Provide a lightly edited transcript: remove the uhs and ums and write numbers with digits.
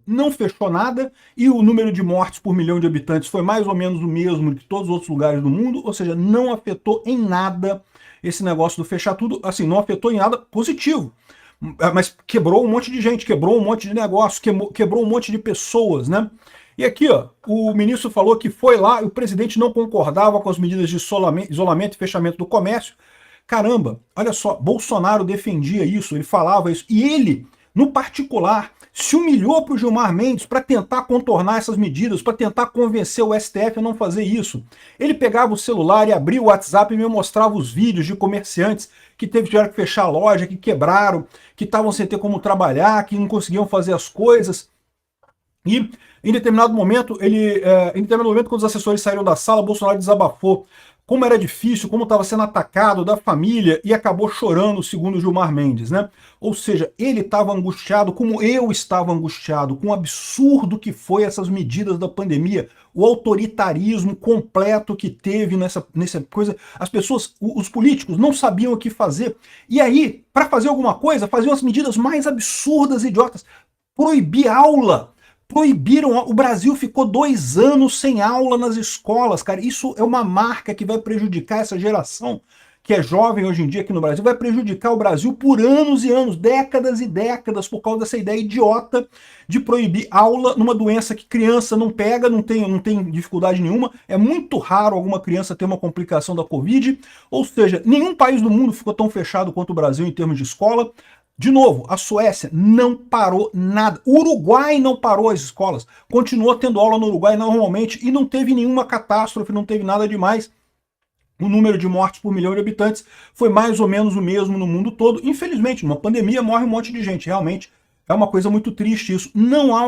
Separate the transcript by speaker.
Speaker 1: não fechou nada e o número de mortes por milhão de habitantes foi mais ou menos o mesmo que todos os outros lugares do mundo, ou seja, não afetou em nada esse negócio do fechar tudo, assim, não afetou em nada positivo. Mas quebrou um monte de gente, quebrou um monte de negócio, quebrou um monte de pessoas, né? E aqui, ó, o ministro falou que foi lá e o presidente não concordava com as medidas de isolamento e fechamento do comércio. Caramba, olha só, Bolsonaro defendia isso, ele falava isso, e ele, no particular, se humilhou para o Gilmar Mendes para tentar contornar essas medidas, para tentar convencer o STF a não fazer isso. Ele pegava o celular e abria o WhatsApp e me mostrava os vídeos de comerciantes que tiveram que fechar a loja, que quebraram, que estavam sem ter como trabalhar, que não conseguiam fazer as coisas. E em determinado momento, quando os assessores saíram da sala, Bolsonaro desabafou como era difícil, como estava sendo atacado da família e acabou chorando, segundo Gilmar Mendes, né? Ou seja, ele estava angustiado, como eu estava angustiado, com o absurdo que foi essas medidas da pandemia, o autoritarismo completo que teve nessa coisa. As pessoas, os políticos não sabiam o que fazer. E aí, para fazer alguma coisa, faziam as medidas mais absurdas e idiotas. Proibir aula. Proibiram, o Brasil ficou 2 anos sem aula nas escolas, cara. Isso é uma marca que vai prejudicar essa geração que é jovem hoje em dia aqui no Brasil, vai prejudicar o Brasil por anos e anos, décadas e décadas, por causa dessa ideia idiota de proibir aula numa doença que criança não pega, não tem dificuldade nenhuma. É muito raro alguma criança ter uma complicação da Covid, ou seja, nenhum país do mundo ficou tão fechado quanto o Brasil em termos de escola. De novo, a Suécia não parou nada. O Uruguai não parou as escolas. Continuou tendo aula no Uruguai normalmente e não teve nenhuma catástrofe, não teve nada demais. O número de mortes por milhão de habitantes foi mais ou menos o mesmo no mundo todo. Infelizmente, numa pandemia morre um monte de gente. Realmente é uma coisa muito triste isso. Não há